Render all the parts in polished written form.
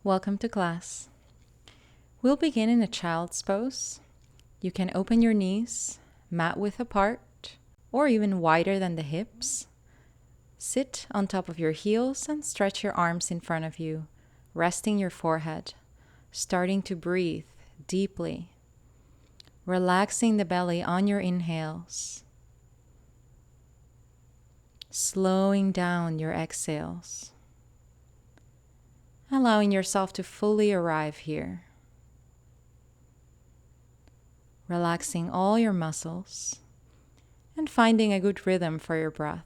Welcome to class. We'll begin in a child's pose. You can open your knees, mat width apart, or even wider than the hips. Sit on top of your heels and stretch your arms in front of you, resting your forehead, starting to breathe deeply, relaxing the belly on your inhales, slowing down your exhales, allowing yourself to fully arrive here. Relaxing all your muscles and finding a good rhythm for your breath.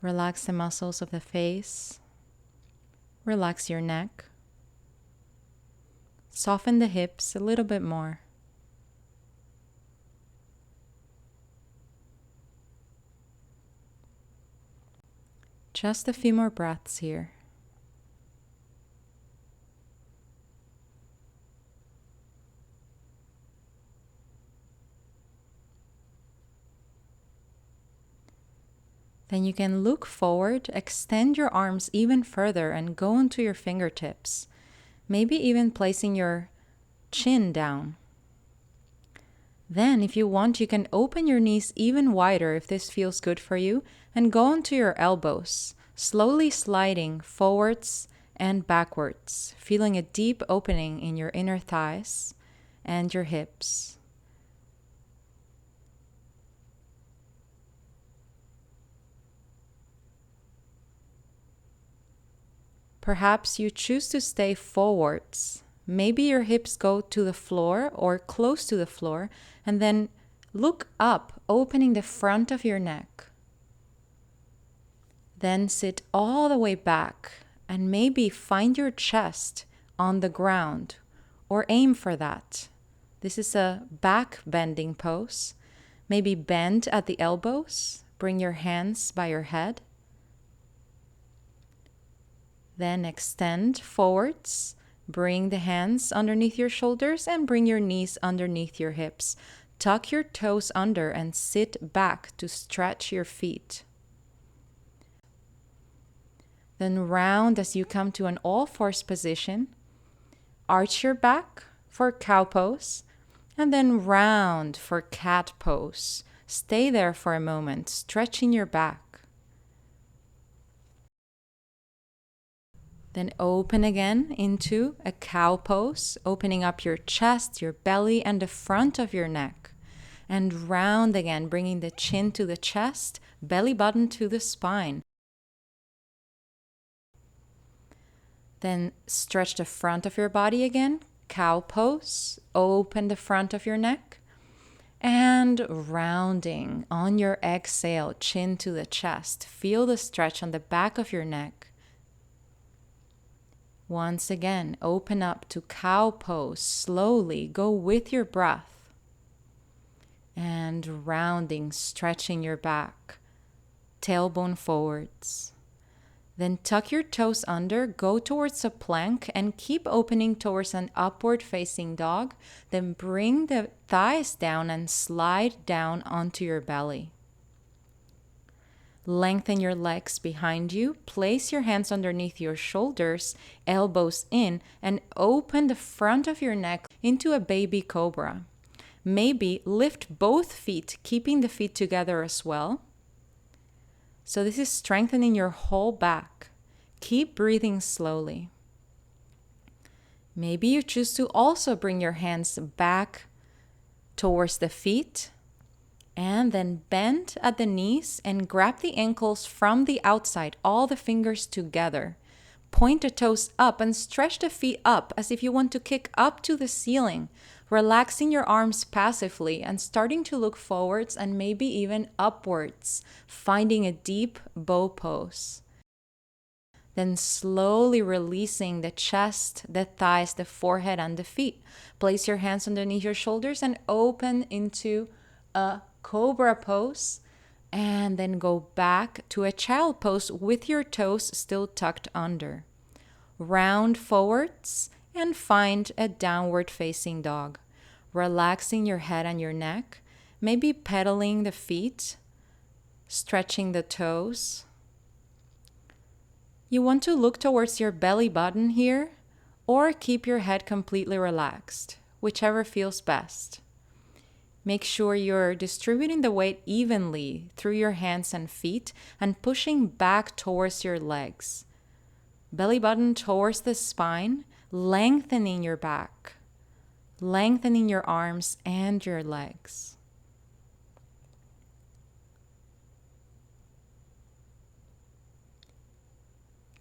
Relax the muscles of the face. Relax your neck. Soften the hips a little bit more. Just a few more breaths here. Then you can look forward, extend your arms even further and go into your fingertips. Maybe even placing your chin down. Then, if you want, you can open your knees even wider if this feels good for you and go onto your elbows, slowly sliding forwards and backwards, feeling a deep opening in your inner thighs and your hips. Perhaps you choose to stay forwards. Maybe your hips go to the floor or close to the floor, and then look up, opening the front of your neck. Then sit all the way back and maybe find your chest on the ground or aim for that. This is a back bending pose. Maybe bend at the elbows, bring your hands by your head. Then extend forwards, bring the hands underneath your shoulders and bring your knees underneath your hips. Tuck your toes under and sit back to stretch your feet. Then round as you come to an all-fours position. Arch your back for cow pose and then round for cat pose. Stay there for a moment, stretching your back. Then open again into a cow pose, opening up your chest, your belly, and the front of your neck. And round again, bringing the chin to the chest, belly button to the spine. Then stretch the front of your body again, cow pose, open the front of your neck. And rounding on your exhale, chin to the chest. Feel the stretch on the back of your neck. Once again, open up to cow pose. Slowly go with your breath. And rounding, stretching your back. Tailbone forwards. Then tuck your toes under, go towards a plank and keep opening towards an upward facing dog. Then bring the thighs down and slide down onto your belly. Lengthen your legs behind you, place your hands underneath your shoulders, elbows in, and open the front of your neck into a baby cobra. Maybe lift both feet, keeping the feet together as well. So this is strengthening your whole back. Keep breathing slowly. Maybe you choose to also bring your hands back towards the feet. And then bend at the knees and grab the ankles from the outside, all the fingers together. Point the toes up and stretch the feet up as if you want to kick up to the ceiling, relaxing your arms passively and starting to look forwards and maybe even upwards, finding a deep bow pose. Then slowly releasing the chest, the thighs, the forehead, and the feet. Place your hands underneath your shoulders and open into a cobra pose. And then go back to a child pose with your toes still tucked under. Round forwards and find a downward facing dog. Relaxing your head and your neck, maybe pedaling the feet, stretching the toes. You want to look towards your belly button here, or keep your head completely relaxed, whichever feels best. Make sure you're distributing the weight evenly through your hands and feet and pushing back towards your legs. Belly button towards the spine, lengthening your back, lengthening your arms and your legs.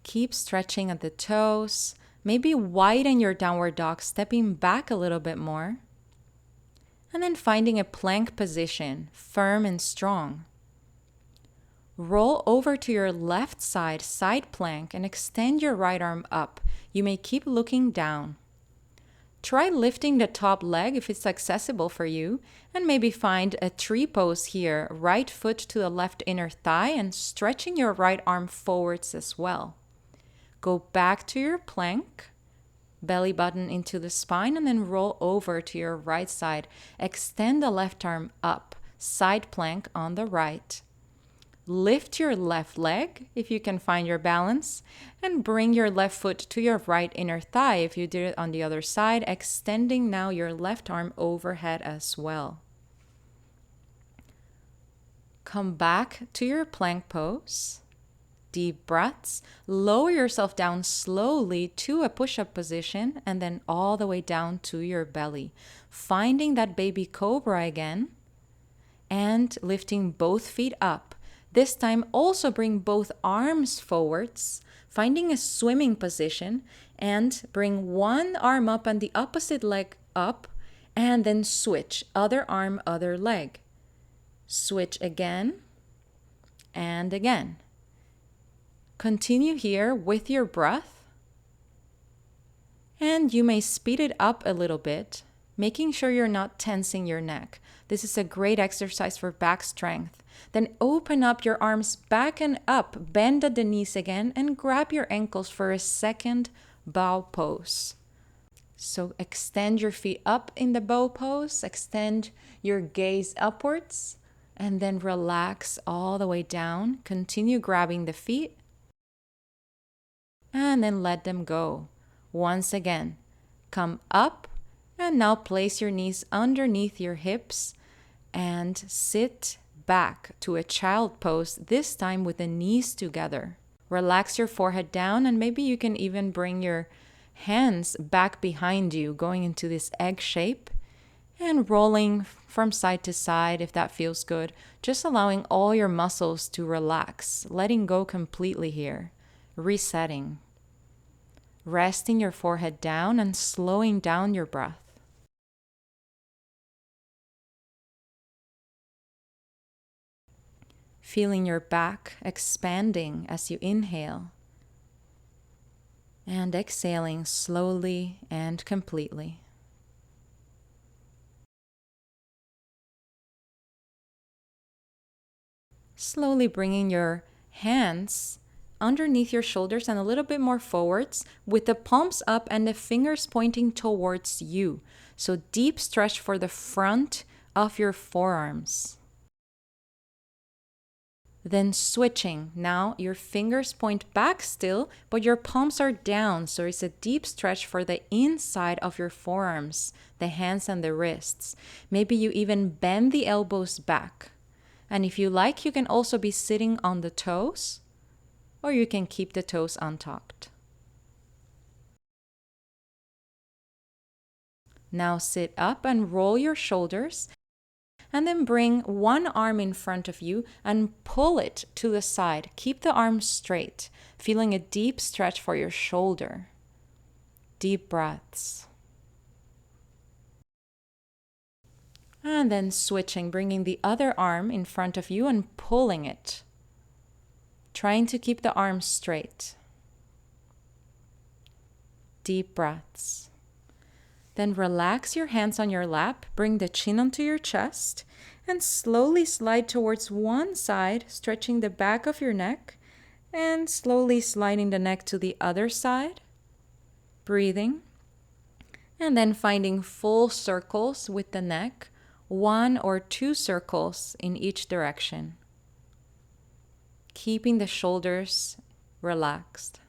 Keep stretching at the toes. Maybe widen your downward dog, stepping back a little bit more. And then finding a plank position, firm and strong. Roll over to your left side, side plank, and extend your right arm up. You may keep looking down. Try lifting the top leg if it's accessible for you, and maybe find a tree pose here, right foot to the left inner thigh and stretching your right arm forwards as well. Go back to your plank. Belly button into the spine and then roll over to your right side. Extend the left arm up, side plank on the right. Lift your left leg if you can find your balance and bring your left foot to your right inner thigh if you did it on the other side, extending now your left arm overhead as well. Come back to your plank pose. Deep breaths. Lower yourself down slowly to a push-up position and then all the way down to your belly. Finding that baby cobra again and lifting both feet up. This time also bring both arms forwards, finding a swimming position and bring one arm up and the opposite leg up and then switch. Other arm, other leg. Switch again and again. Continue here with your breath, and you may speed it up a little bit, making sure you're not tensing your neck. This is a great exercise for back strength. Then open up your arms back and up, bend at the knees again, and grab your ankles for a second bow pose. So extend your feet up in the bow pose, extend your gaze upwards, and then relax all the way down. Continue grabbing the feet. And then let them go. Once again, come up and now place your knees underneath your hips and sit back to a child pose, this time with the knees together. Relax your forehead down and maybe you can even bring your hands back behind you, going into this egg shape and rolling from side to side if that feels good. Just allowing all your muscles to relax, letting go completely here. Resetting. Resting your forehead down and slowing down your breath. Feeling your back expanding as you inhale. And exhaling slowly and completely. Slowly bringing your hands underneath your shoulders and a little bit more forwards with the palms up and the fingers pointing towards you. So deep stretch for the front of your forearms. Then switching. Now your fingers point back still, but your palms are down. So it's a deep stretch for the inside of your forearms, the hands and the wrists. Maybe you even bend the elbows back. And if you like, you can also be sitting on the toes, or you can keep the toes untucked. Now sit up and roll your shoulders, and then bring one arm in front of you and pull it to the side. Keep the arm straight, feeling a deep stretch for your shoulder. Deep breaths. And then switching, bringing the other arm in front of you and pulling it. Trying to keep the arms straight. Deep breaths. Then relax your hands on your lap, bring the chin onto your chest, and slowly slide towards one side, stretching the back of your neck, and slowly sliding the neck to the other side. Breathing. And then finding full circles with the neck, 1 or 2 circles in each direction. Keeping the shoulders relaxed.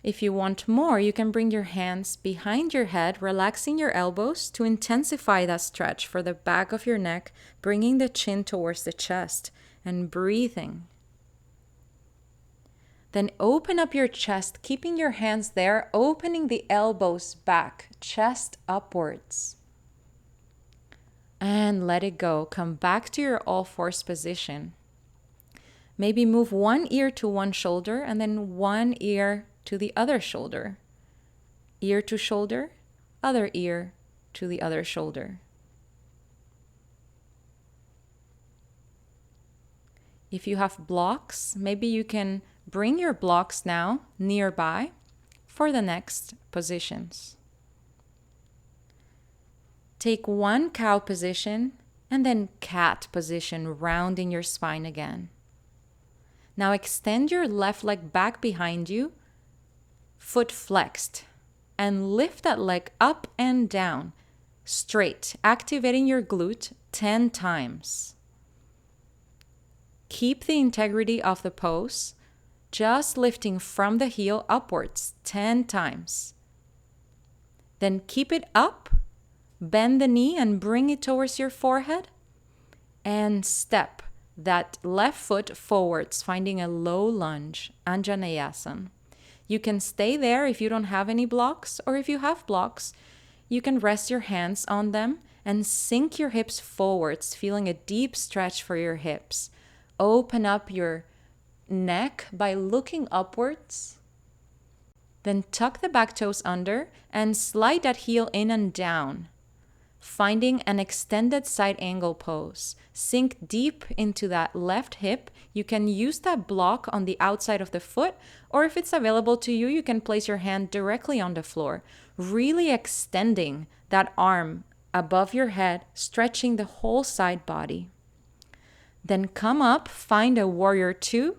If you want more, you can bring your hands behind your head, relaxing your elbows to intensify that stretch for the back of your neck, bringing the chin towards the chest and breathing. Then open up your chest, keeping your hands there, opening the elbows back, chest upwards. And let it go. Come back to your all-fours position. Maybe move one ear to one shoulder and then one ear to the other shoulder. Ear to shoulder, other ear to the other shoulder. If you have blocks, maybe you can bring your blocks now nearby for the next positions. Take one cow position and then cat position, rounding your spine again. Now extend your left leg back behind you, foot flexed, and lift that leg up and down, straight, activating your glute 10 times. Keep the integrity of the pose, just lifting from the heel upwards 10 times. Then keep it up, bend the knee and bring it towards your forehead, and step that left foot forwards, finding a low lunge, Anjaneyasana. You can stay there if you don't have any blocks, or if you have blocks, you can rest your hands on them and sink your hips forwards, feeling a deep stretch for your hips. Open up your neck by looking upwards. Then tuck the back toes under and slide that heel in and down, finding an extended side angle pose. Sink deep into that left hip. You can use that block on the outside of the foot, or if it's available to you, you can place your hand directly on the floor, really extending that arm above your head, stretching the whole side body. Then come up, find a warrior 2,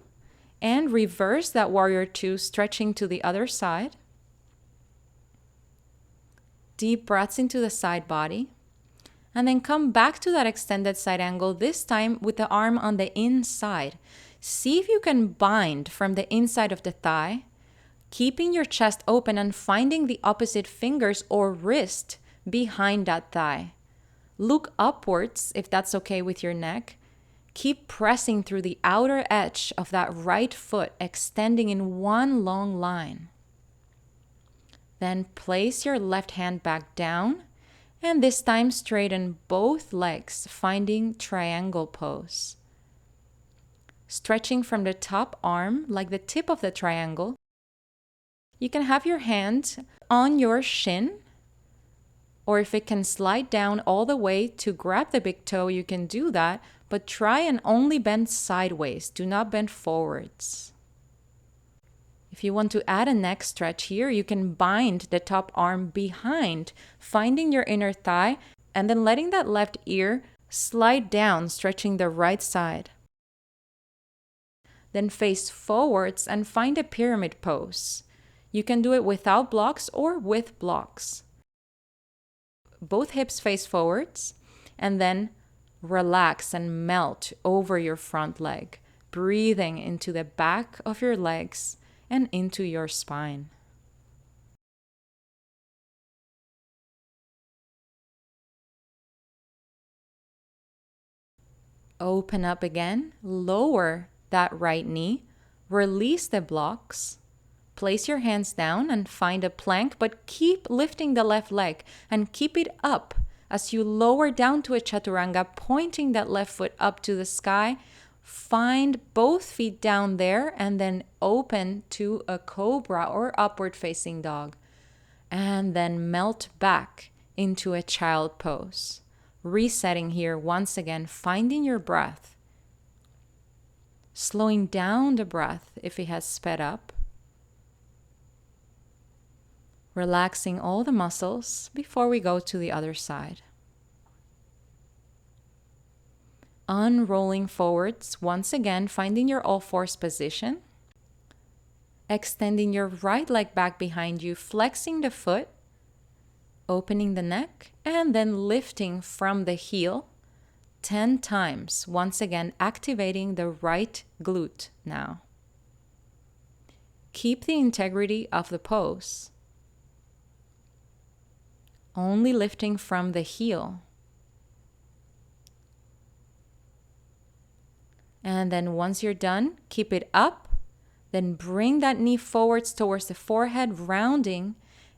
and reverse that warrior 2, stretching to the other side. Deep breaths into the side body. And then come back to that extended side angle, this time with the arm on the inside. See if you can bind from the inside of the thigh, keeping your chest open and finding the opposite fingers or wrist behind that thigh. Look upwards if that's okay with your neck. Keep pressing through the outer edge of that right foot, extending in one long line. Then place your left hand back down, and this time straighten both legs, finding triangle pose. Stretching from the top arm like the tip of the triangle. You can have your hand on your shin, or if it can slide down all the way to grab the big toe, you can do that, but try and only bend sideways. Do not bend forwards. If you want to add a neck stretch here, you can bind the top arm behind, finding your inner thigh, and then letting that left ear slide down, stretching the right side. Then face forwards and find a pyramid pose. You can do it without blocks or with blocks. Both hips face forwards, and then relax and melt over your front leg, breathing into the back of your legs and into your spine. Open up again, lower that right knee, release the blocks, place your hands down and find a plank, but keep lifting the left leg and keep it up as you lower down to a chaturanga, pointing that left foot up to the sky. Find both feet down there and then open to a cobra or upward facing dog. And then melt back into a child pose. Resetting here once again, finding your breath. Slowing down the breath if it has sped up. Relaxing all the muscles before we go to the other side. Unrolling forwards, once again, finding your all fours position. Extending your right leg back behind you, flexing the foot, opening the neck, and then lifting from the heel 10 times. Once again, activating the right glute now. Keep the integrity of the pose. Only lifting from the heel. And then once you're done, keep it up. Then bring that knee forwards towards the forehead, rounding,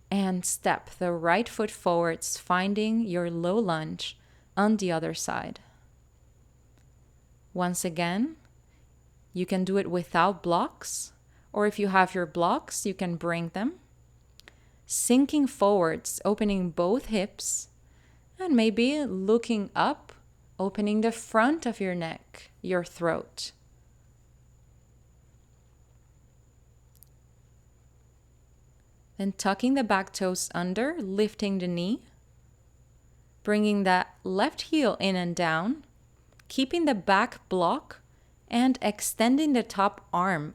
and step the right foot forwards, finding your low lunge on the other side. Once again, you can do it without blocks, or if you have your blocks, you can bring them. Sinking forwards, opening both hips, and maybe looking up, opening the front of your neck, your throat. Then tucking the back toes under, lifting the knee, bringing that left heel in and down, keeping the back block, and extending the top arm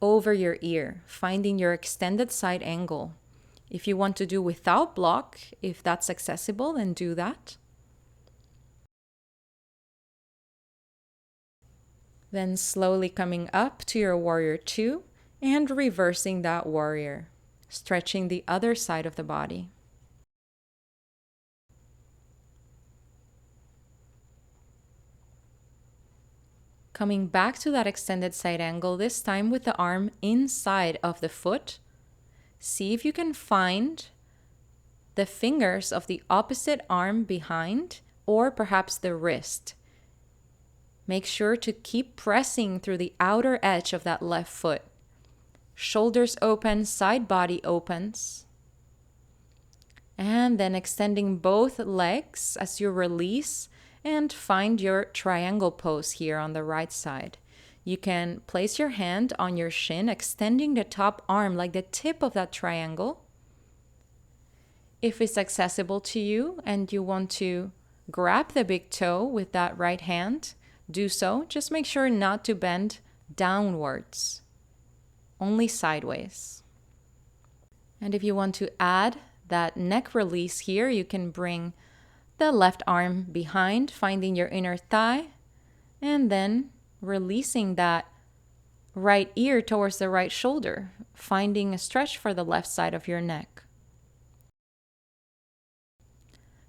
over your ear, finding your extended side angle. If you want to do without block, if that's accessible, then do that. Then slowly coming up to your warrior two and reversing that warrior, stretching the other side of the body. Coming back to that extended side angle, this time with the arm inside of the foot. See if you can find the fingers of the opposite arm behind, or perhaps the wrist. Make sure to keep pressing through the outer edge of that left foot. Shoulders open, side body opens. And then extending both legs as you release and find your triangle pose here on the right side. You can place your hand on your shin, extending the top arm like the tip of that triangle. If it's accessible to you and you want to grab the big toe with that right hand, do so. Just make sure not to bend downwards, only sideways. And if you want to add that neck release here, you can bring the left arm behind, finding your inner thigh, and then releasing that right ear towards the right shoulder, finding a stretch for the left side of your neck.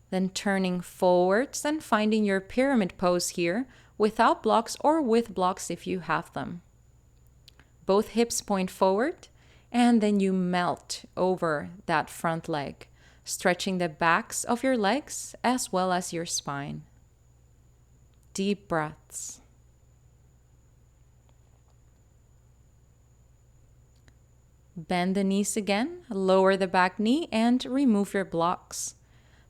Then turning forwards and finding your pyramid pose here without blocks or with blocks if you have them. Both hips point forward, and then you melt over that front leg, stretching the backs of your legs as well as your spine. Deep breaths. Bend the knees again, lower the back knee, and remove your blocks.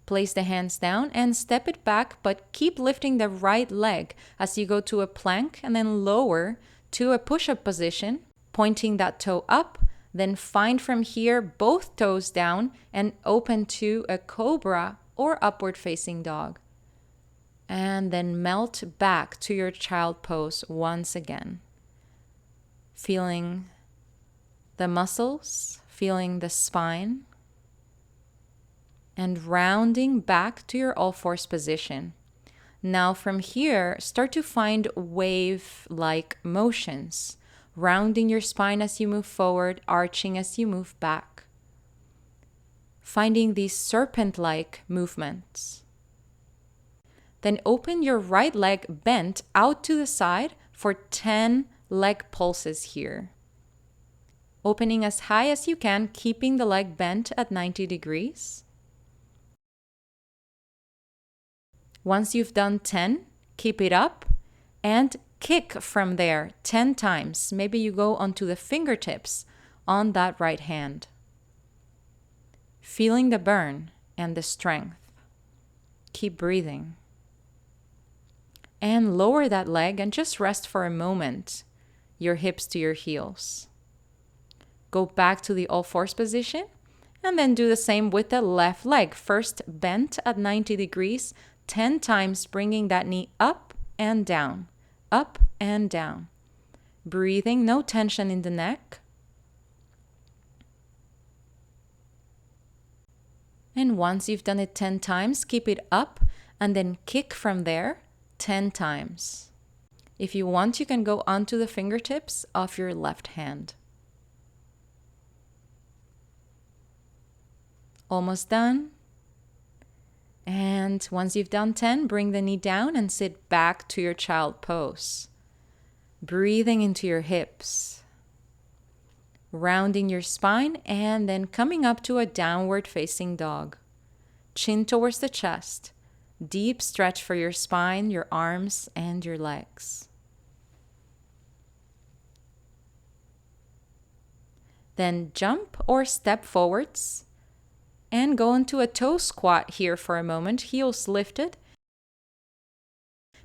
Place the hands down and step it back, but keep lifting the right leg as you go to a plank and then lower to a push-up position, pointing that toe up. Then find from here both toes down and open to a cobra or upward facing dog. And then melt back to your child pose once again. Feeling the muscles, feeling the spine, and rounding back to your all fours position. Now from here, start to find wave-like motions, rounding your spine as you move forward, arching as you move back. Finding these serpent-like movements. Then open your right leg bent out to the side for 10 leg pulses here. Opening as high as you can, keeping the leg bent at 90 degrees. Once you've done 10, keep it up and kick from there 10 times. Maybe you go onto the fingertips on that right hand. Feeling the burn and the strength. Keep breathing. And lower that leg and just rest for a moment, your hips to your heels. Go back to the all fours position and then do the same with the left leg. First, bent at 90 degrees, 10 times, bringing that knee up and down, up and down. Breathing, no tension in the neck. And once you've done it 10 times, keep it up and then kick from there 10 times. If you want, you can go onto the fingertips of your left hand. Almost done. And once you've done 10, bring the knee down and sit back to your child pose. Breathing into your hips. Rounding your spine and then coming up to a downward facing dog. Chin towards the chest. Deep stretch for your spine, your arms, and your legs. Then jump or step forwards and go into a toe squat here for a moment, heels lifted.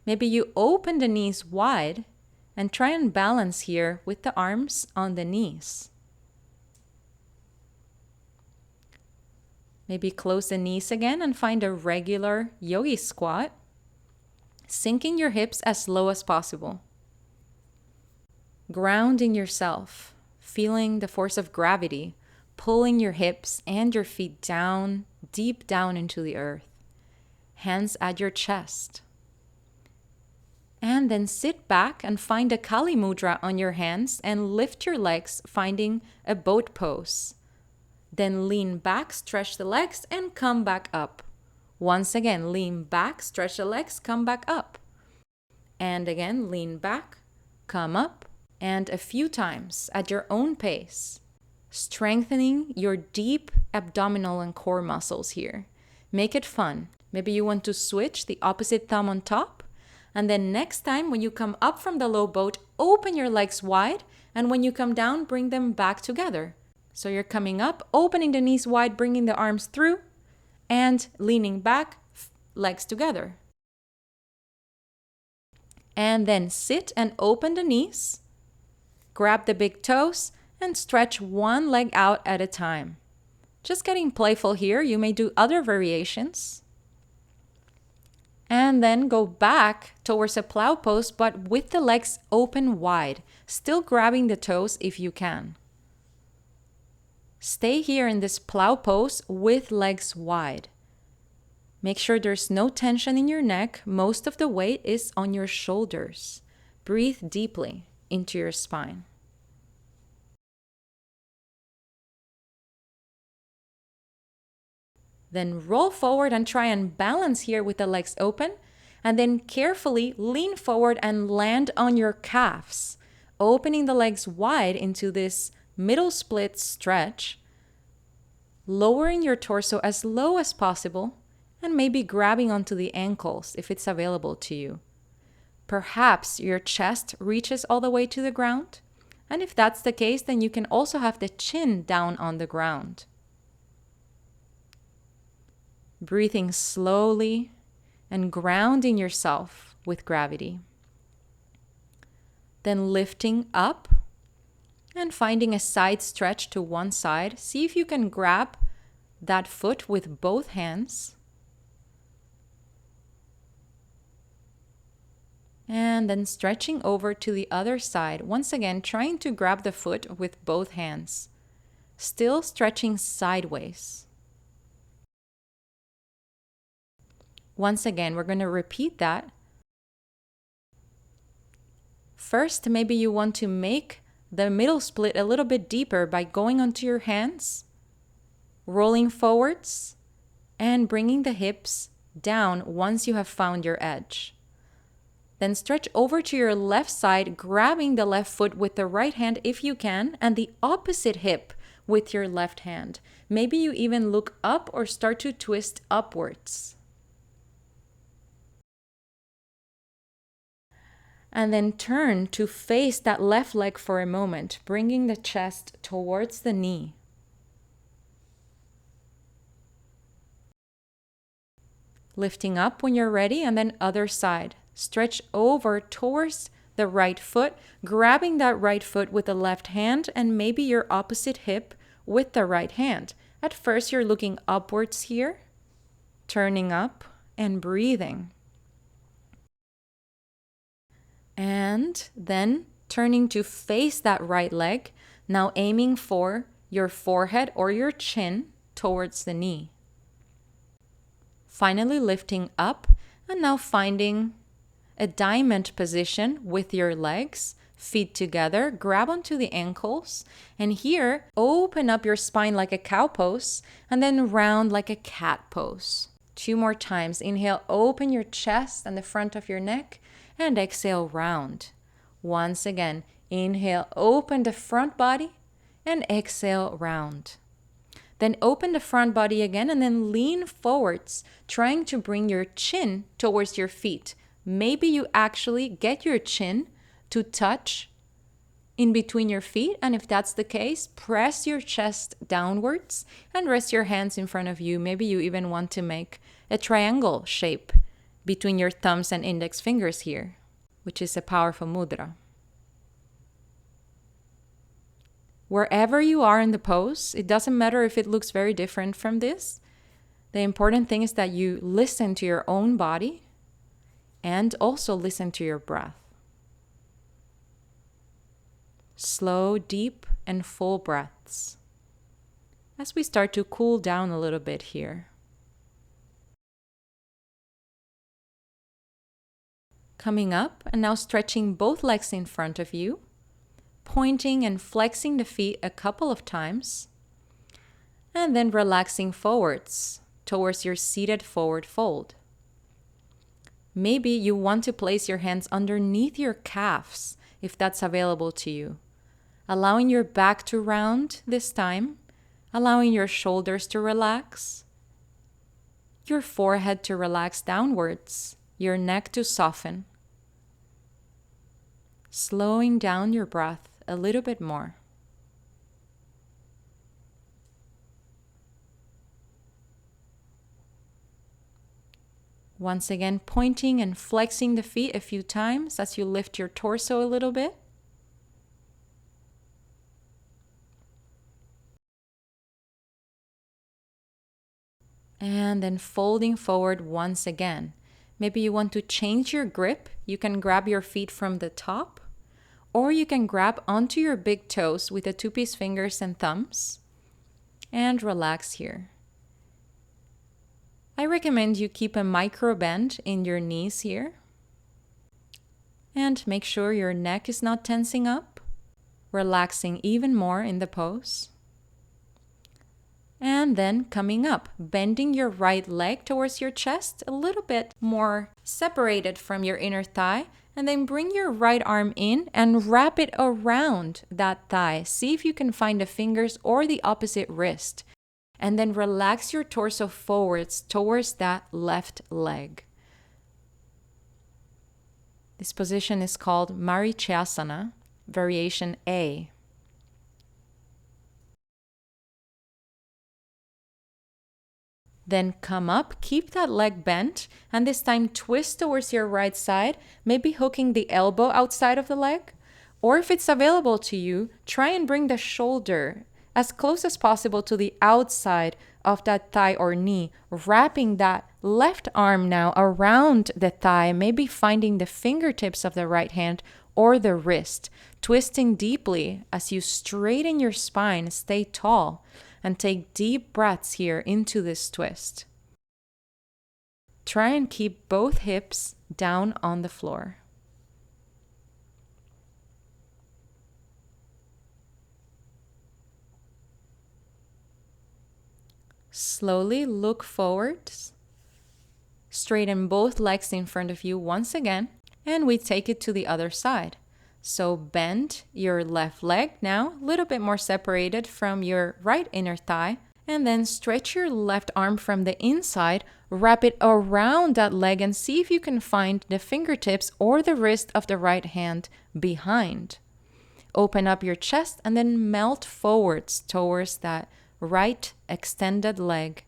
Maybe you open the knees wide and try and balance here with the arms on the knees. Maybe close the knees again and find a regular yogi squat, sinking your hips as low as possible. Grounding yourself, feeling the force of gravity, pulling your hips and your feet down, deep down into the earth. Hands at your chest. And then sit back and find a Kali Mudra on your hands and lift your legs, finding a boat pose. Then lean back, stretch the legs, and come back up. Once again, lean back, stretch the legs, come back up. And again, lean back, come up, and a few times at your own pace. Strengthening your deep abdominal and core muscles here. Make it fun. Maybe you want to switch the opposite thumb on top. And then next time when you come up from the low boat, open your legs wide. And when you come down, bring them back together. So you're coming up, opening the knees wide, bringing the arms through, and leaning back, legs together. And then sit and open the knees. Grab the big toes and stretch one leg out at a time. Just getting playful here. You may do other variations. And then go back towards a plow pose, but with the legs open wide, still grabbing the toes if you can. Stay here in this plow pose with legs wide. Make sure there's no tension in your neck. Most of the weight is on your shoulders. Breathe deeply into your spine. Then roll forward and try and balance here with the legs open. And then carefully lean forward and land on your calves, opening the legs wide into this middle split stretch, lowering your torso as low as possible, and maybe grabbing onto the ankles if it's available to you. Perhaps your chest reaches all the way to the ground. And if that's the case, then you can also have the chin down on the ground. Breathing slowly and grounding yourself with gravity. Then lifting up and finding a side stretch to one side. See if you can grab that foot with both hands. And then stretching over to the other side. Once again, trying to grab the foot with both hands. Still stretching sideways. Once again, we're going to repeat that. First, maybe you want to make the middle split a little bit deeper by going onto your hands, rolling forwards, and bringing the hips down once you have found your edge. Then stretch over to your left side, grabbing the left foot with the right hand if you can, and the opposite hip with your left hand. Maybe you even look up or start to twist upwards. And then turn to face that left leg for a moment, bringing the chest towards the knee. Lifting up when you're ready, and then other side. Stretch over towards the the right foot, grabbing that right foot with the left hand and maybe your opposite hip with the right hand. At first, you're looking upwards here, turning up and breathing. And then turning to face that right leg, now aiming for your forehead or your chin towards the knee. Finally lifting up and now finding a diamond position with your legs, feet together, grab onto the ankles, and here open up your spine like a cow pose and then round like a cat pose. 2 more times. Inhale, open your chest and the front of your neck, and exhale, round. Once again, inhale, open the front body, and exhale, round. Then open the front body again and then lean forwards, trying to bring your chin towards your feet. Maybe you actually get your chin to touch in between your feet, and if that's the case, press your chest downwards and rest your hands in front of you. Maybe you even want to make a triangle shape between your thumbs and index fingers here, which is a powerful mudra. Wherever you are in the pose, it doesn't matter if it looks very different from this. The important thing is that you listen to your own body and also listen to your breath. Slow, deep, and full breaths as we start to cool down a little bit here. Coming up and now stretching both legs in front of you, pointing and flexing the feet a couple of times, and then relaxing forwards towards your seated forward fold. Maybe you want to place your hands underneath your calves if that's available to you, allowing your back to round this time, allowing your shoulders to relax, your forehead to relax downwards, your neck to soften, slowing down your breath a little bit more. Once again, pointing and flexing the feet a few times as you lift your torso a little bit. And then folding forward once again. Maybe you want to change your grip. You can grab your feet from the top, or you can grab onto your big toes with the 2-piece fingers and thumbs and relax here. I recommend you keep a micro bend in your knees here and make sure your neck is not tensing up, relaxing even more in the pose. And then coming up, bending your right leg towards your chest, a little bit more separated from your inner thigh, and then bring your right arm in and wrap it around that thigh. See if you can find the fingers or the opposite wrist. And then relax your torso forwards towards that left leg. This position is called Marichasana, variation A. Then come up, keep that leg bent, and this time twist towards your right side, maybe hooking the elbow outside of the leg. Or if it's available to you, try and bring the shoulder as close as possible to the outside of that thigh or knee, wrapping that left arm now around the thigh, maybe finding the fingertips of the right hand or the wrist, twisting deeply as you straighten your spine, stay tall, and take deep breaths here into this twist. Try and keep both hips down on the floor. Slowly look forwards. Straighten both legs in front of you once again, and we take it to the other side. So bend your left leg now, a little bit more separated from your right inner thigh, and then stretch your left arm from the inside, wrap it around that leg, and see if you can find the fingertips or the wrist of the right hand behind. Open up your chest and then melt forwards towards that right extended leg,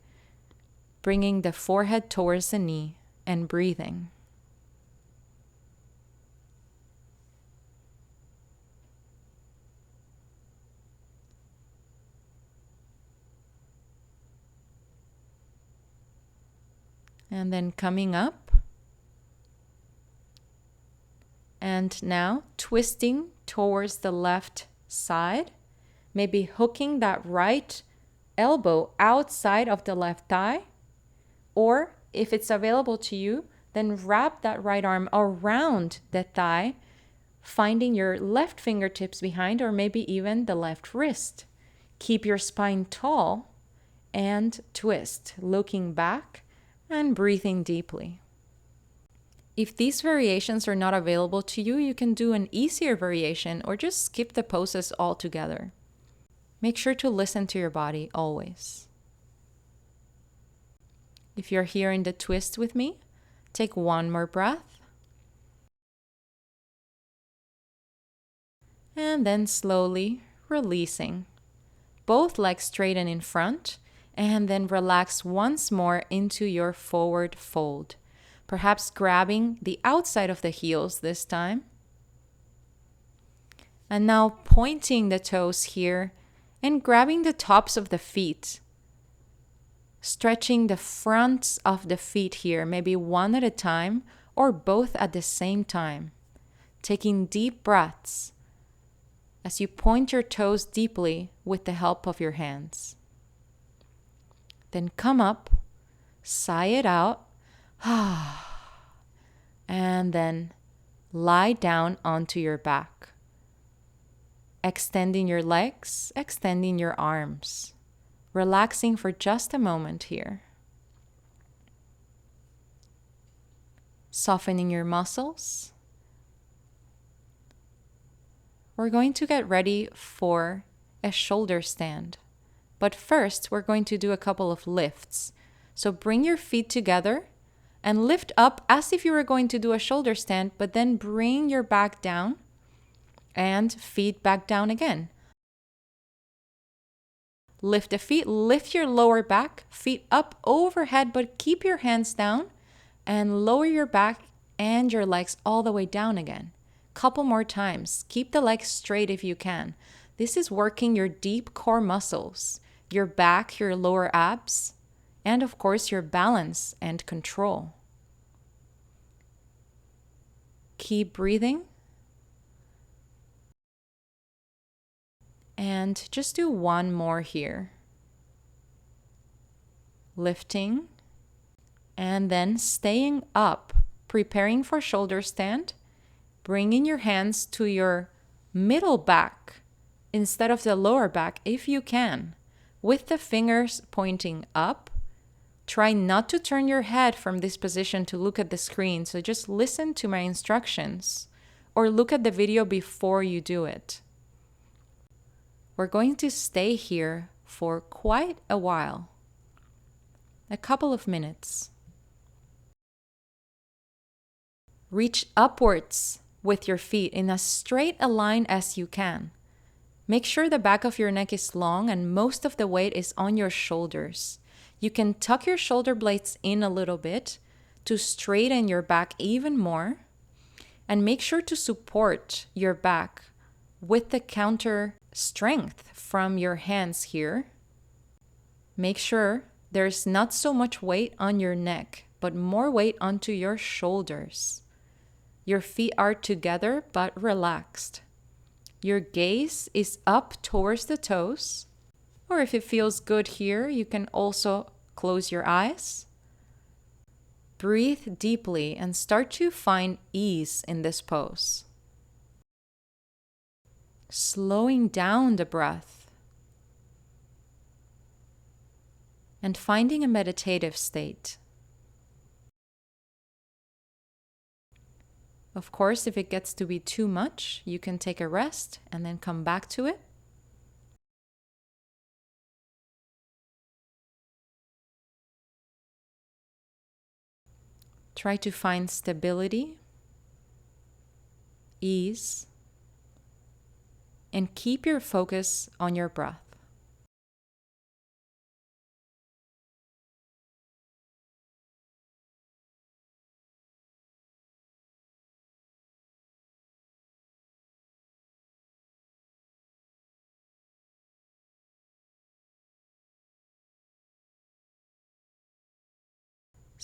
bringing the forehead towards the knee and breathing. And then coming up. And now twisting towards the left side. Maybe hooking that right elbow outside of the left thigh. Or if it's available to you, then wrap that right arm around the thigh, finding your left fingertips behind or maybe even the left wrist. Keep your spine tall and twist, looking back and breathing deeply. If these variations are not available to you, you can do an easier variation or just skip the poses altogether. Make sure to listen to your body always. If you're here in the twist with me, take one more breath. And then slowly releasing. Both legs straighten in front, and then relax once more into your forward fold. Perhaps grabbing the outside of the heels this time. And now pointing the toes here and grabbing the tops of the feet. Stretching the fronts of the feet here, maybe one at a time or both at the same time. Taking deep breaths as you point your toes deeply with the help of your hands. Then come up, sigh it out, and then lie down onto your back. Extending your legs, extending your arms. Relaxing for just a moment here. Softening your muscles. We're going to get ready for a shoulder stand. But first, we're going to do a couple of lifts. So bring your feet together and lift up as if you were going to do a shoulder stand, but then bring your back down and feet back down again. Lift the feet, lift your lower back, feet up overhead, but keep your hands down and lower your back and your legs all the way down again. Couple more times. Keep the legs straight if you can. This is working your deep core muscles, your back, your lower abs, and of course your balance and control. Keep breathing. And just do one more here. Lifting and then staying up, preparing for shoulder stand, bringing your hands to your middle back instead of the lower back if you can, with the fingers pointing up. Try not to turn your head from this position to look at the screen, so just listen to my instructions or look at the video before you do it. We're going to stay here for quite a while, a couple of minutes. Reach upwards with your feet in as straight a line as you can. Make sure the back of your neck is long and most of the weight is on your shoulders. You can tuck your shoulder blades in a little bit to straighten your back even more. And make sure to support your back with the counter strength from your hands here. Make sure there's not so much weight on your neck, but more weight onto your shoulders. Your feet are together but relaxed. Your gaze is up towards the toes. Or if it feels good here, you can also close your eyes. Breathe deeply and start to find ease in this pose. Slowing down the breath and finding a meditative state. Of course, if it gets to be too much, you can take a rest and then come back to it. Try to find stability, ease, and keep your focus on your breath.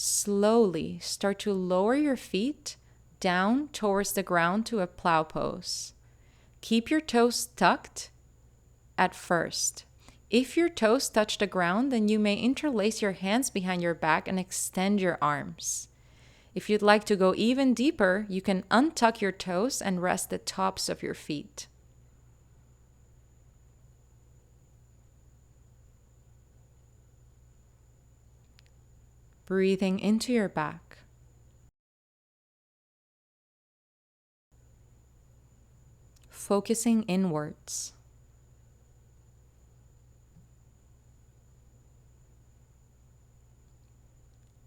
slowly start to lower your feet down towards the ground to a plow pose. Keep your toes tucked at first. If your toes touch the ground, then you may interlace your hands behind your back and extend your arms. If you'd like to go even deeper, you can untuck your toes and rest the tops of your feet. Breathing into your back. Focusing inwards.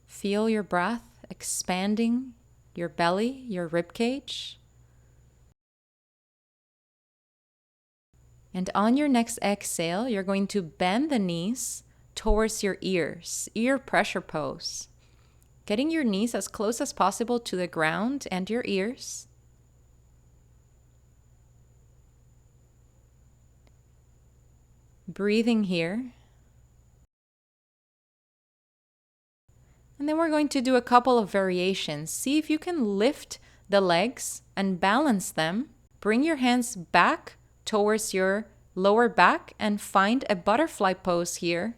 Feel your breath expanding your belly, your rib cage. And on your next exhale, you're going to bend the knees towards your ears, ear pressure pose. Getting your knees as close as possible to the ground and your ears. Breathing here. And then we're going to do a couple of variations. See if you can lift the legs and balance them. Bring your hands back towards your lower back and find a butterfly pose here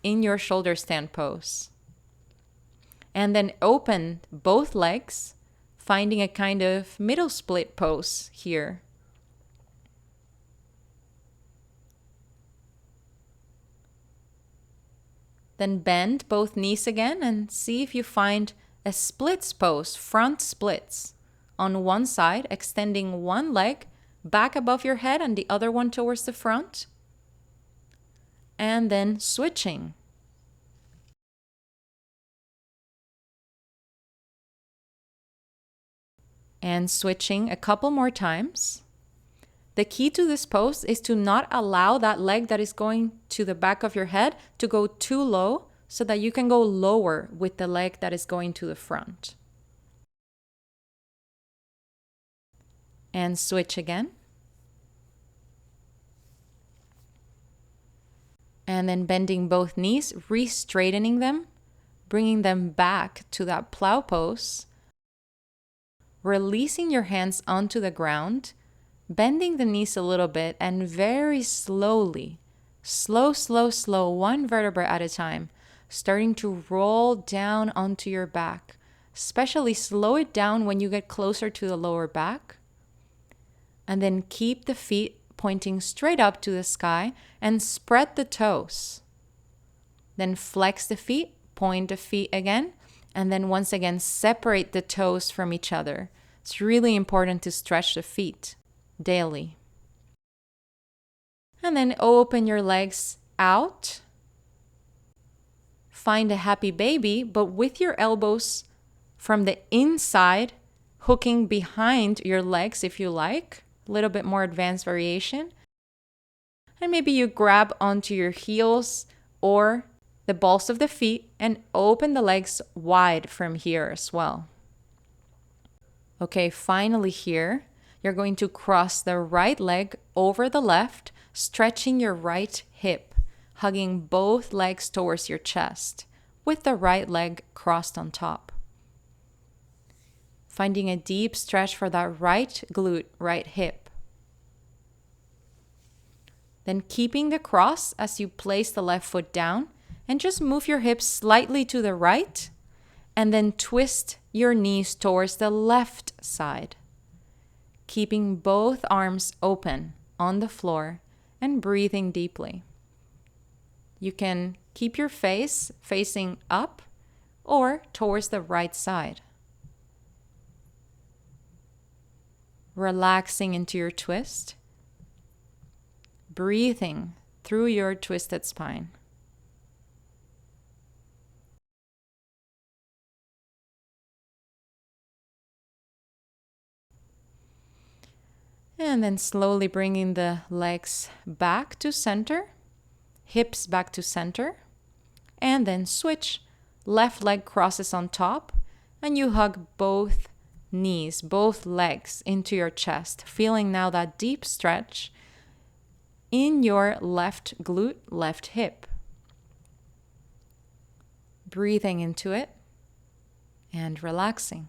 in your shoulder stand pose. And then open both legs, finding a kind of middle split pose here. Then bend both knees again and see if you find a splits pose, front splits. On one side, extending one leg back above your head and the other one towards the front. And then switching. And switching a couple more times. The key to this pose is to not allow that leg that is going to the back of your head to go too low so that you can go lower with the leg that is going to the front. And switch again. And then bending both knees, re-straightening them, bringing them back to that plow pose. Releasing your hands onto the ground, bending the knees a little bit and very slowly, slow, one vertebra at a time, starting to roll down onto your back. Especially slow it down when you get closer to the lower back. And then keep the feet pointing straight up to the sky and spread the toes. Then flex the feet, point the feet again, and then once again separate the toes from each other. It's really important to stretch the feet daily. And then open your legs out. Find a happy baby, but with your elbows from the inside, hooking behind your legs if you like. A little bit more advanced variation. And maybe you grab onto your heels or the balls of the feet and open the legs wide from here as well. Okay, finally here, you're going to cross the right leg over the left, stretching your right hip, hugging both legs towards your chest, with the right leg crossed on top. Finding a deep stretch for that right glute, right hip. Then keeping the cross as you place the left foot down, and just move your hips slightly to the right, and then twist your knees towards the left side. Keeping both arms open on the floor and breathing deeply. You can keep your face facing up or towards the right side. Relaxing into your twist. Breathing through your twisted spine. And then slowly bringing the legs back to center, hips back to center, and then switch. Left leg crosses on top, and you hug both knees, both legs into your chest, feeling now that deep stretch in your left glute, left hip. Breathing into it. and relaxing.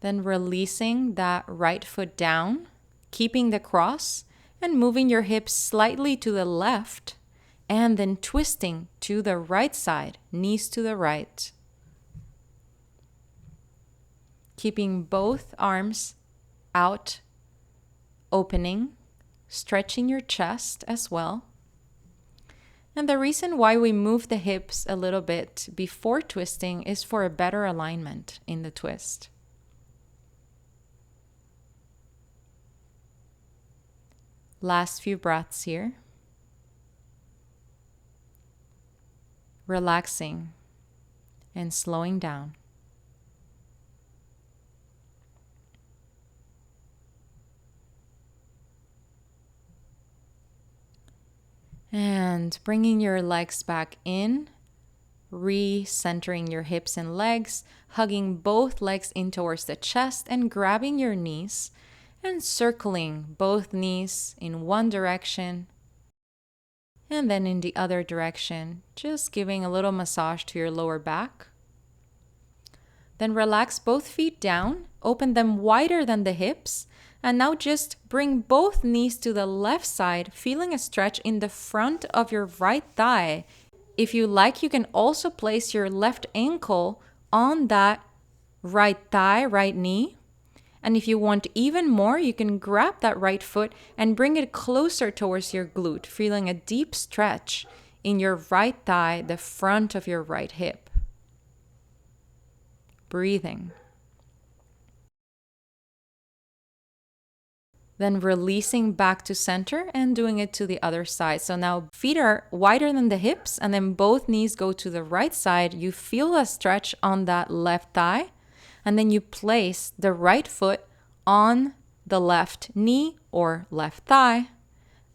Then releasing that right foot down, keeping the cross, and moving your hips slightly to the left, and then twisting to the right side, knees to the right. Keeping both arms out, opening, stretching your chest as well. And the reason why we move the hips a little bit before twisting is for a better alignment in the twist. Last few breaths here. Relaxing and slowing down. And bringing your legs back in, re-centering your hips and legs, hugging both legs in towards the chest and grabbing your knees and circling both knees in one direction and then in the other direction, just giving a little massage to your lower back. Then relax both feet down, open them wider than the hips, and now just bring both knees to the left side, feeling a stretch in the front of your right thigh. If you like, you can also place your left ankle on that right thigh, right knee. And if you want even more, you can grab that right foot and bring it closer towards your glute, feeling a deep stretch in your right thigh, the front of your right hip. Breathing. Then releasing back to center and doing it to the other side. So now feet are wider than the hips and then both knees go to the right side. You feel a stretch on that left thigh and then you place the right foot on the left knee or left thigh.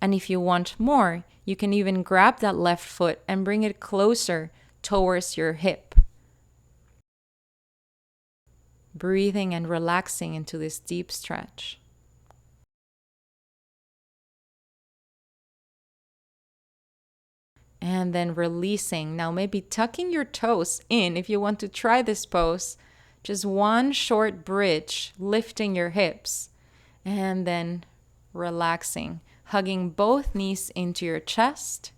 And if you want more, you can even grab that left foot and bring it closer towards your hip. Breathing and relaxing into this deep stretch. And then releasing. Now maybe tucking your toes in if you want to try this pose. Just one short bridge, lifting your hips. And then relaxing, hugging both knees into your chest.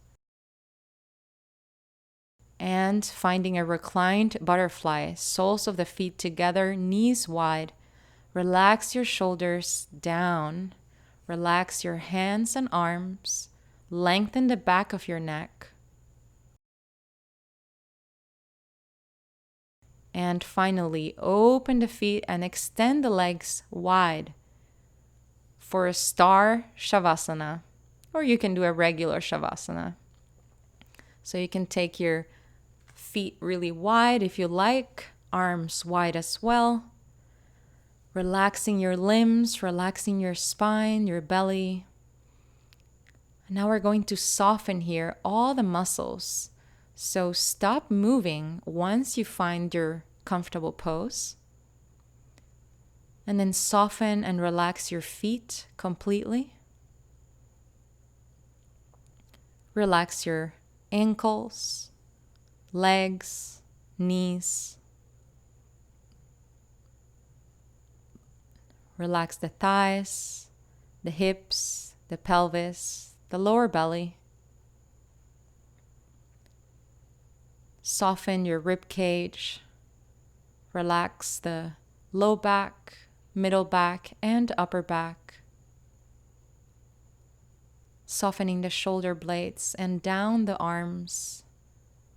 And finding a reclined butterfly, soles of the feet together, knees wide. Relax your shoulders down. Relax your hands and arms. Lengthen the back of your neck. And finally, open the feet and extend the legs wide for a star shavasana, or you can do a regular shavasana. So you can take your feet really wide if you like, arms wide as well. Relaxing your limbs, relaxing your spine, your belly. Now we're going to soften here all the muscles. So stop moving once you find your comfortable pose. And then soften and relax your feet completely. Relax your ankles, legs, knees. Relax the thighs, the hips, the pelvis, the lower belly. Soften your rib cage. Relax the low back, middle back, and upper back. Softening the shoulder blades and down the arms.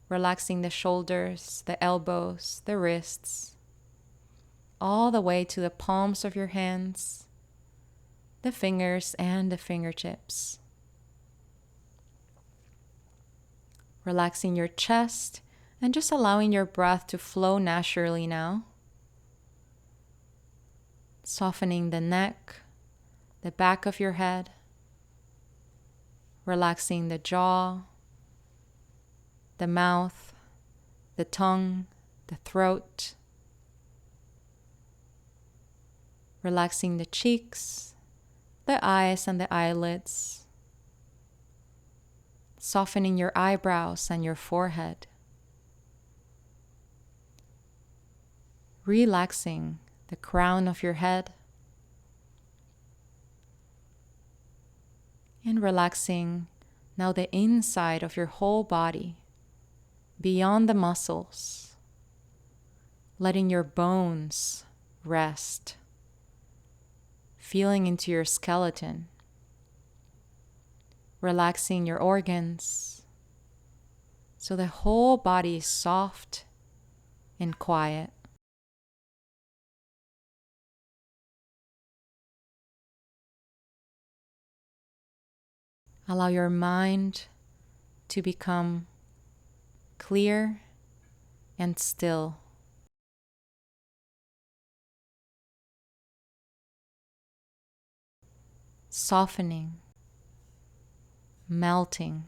Relaxing the shoulders, the elbows, the wrists. All the way to the palms of your hands, the fingers, and the fingertips. Relaxing your chest and just allowing your breath to flow naturally now. Softening the neck, the back of your head. Relaxing the jaw, the mouth, the tongue, the throat. Relaxing the cheeks, the eyes and the eyelids. softening your eyebrows and your forehead, relaxing the crown of your head, and relaxing now the inside of your whole body, beyond the muscles, letting your bones rest, feeling into your skeleton, relaxing your organs so the whole body is soft and quiet. Allow your mind to become clear and still. Softening, melting.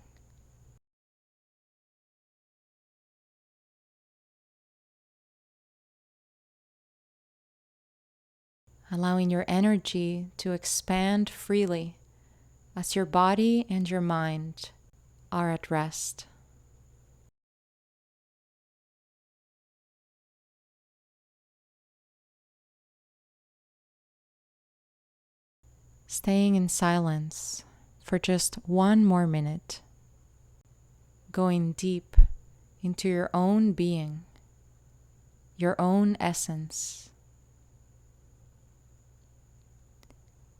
Allowing your energy to expand freely as your body and your mind are at rest. Staying in silence for just one more minute, going deep into your own being, your own essence,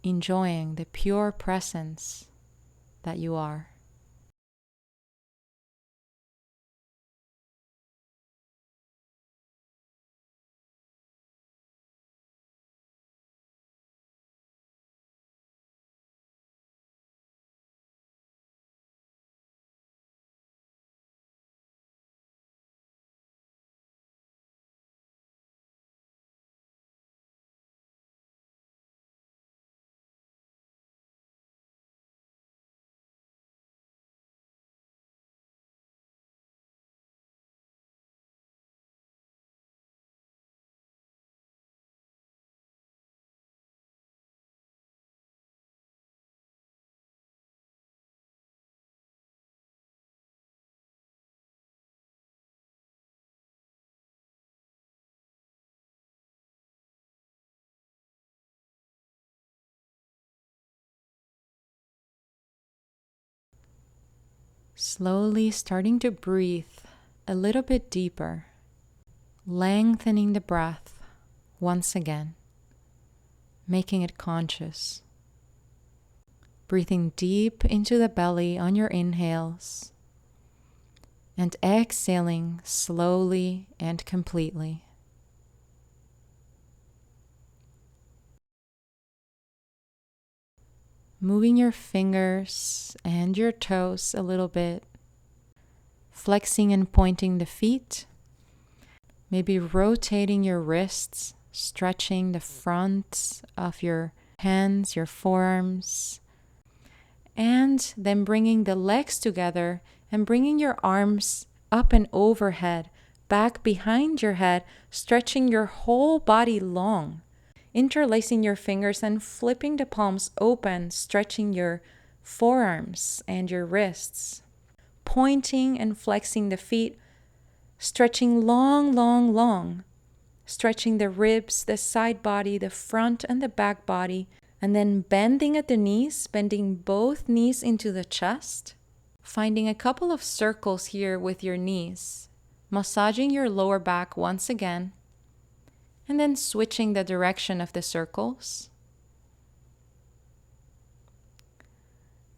enjoying the pure presence that you are. Slowly starting to breathe a little bit deeper, lengthening the breath once again, making it conscious. Breathing deep into the belly on your inhales and exhaling slowly and completely. Moving your fingers and your toes a little bit, flexing and pointing the feet, maybe rotating your wrists, stretching the fronts of your hands, your forearms, and then bringing the legs together and bringing your arms up and overhead, back behind your head, stretching your whole body long. Interlacing your fingers and flipping the palms open, stretching your forearms and your wrists. Pointing and flexing the feet, stretching long, long, long. Stretching the ribs, the side body, the front and the back body. And then bending at the knees, bending both knees into the chest. Finding a couple of circles here with your knees. Massaging your lower back once again. And then switching the direction of the circles.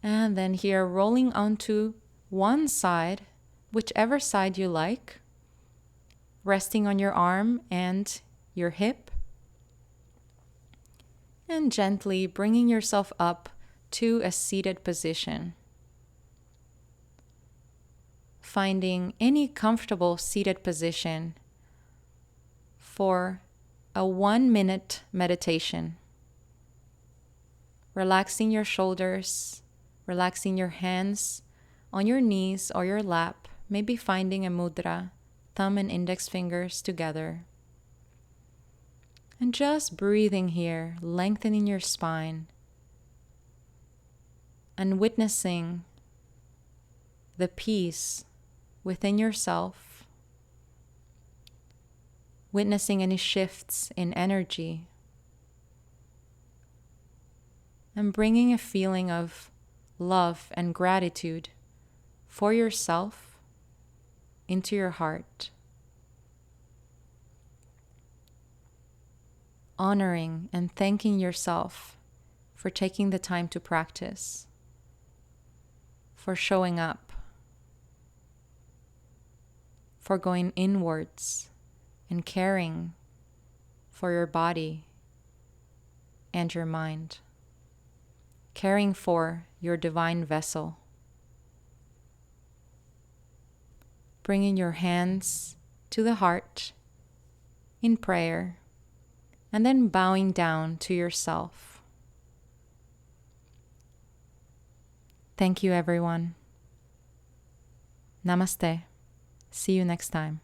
And then here rolling onto one side, whichever side you like. Resting on your arm and your hip. And gently bringing yourself up to a seated position. Finding any comfortable seated position for a 1-minute meditation. Relaxing your shoulders, relaxing your hands on your knees or your lap, maybe finding a mudra, thumb and index fingers together. And just breathing here, lengthening your spine and witnessing the peace within yourself, witnessing any shifts in energy, and bringing a feeling of love and gratitude for yourself into your heart. Honoring and thanking yourself for taking the time to practice, for showing up, for going inwards and caring for your body and your mind, caring for your divine vessel. Bringing your hands to the heart in prayer, and then bowing down to yourself. Thank you, everyone. Namaste. See you next time.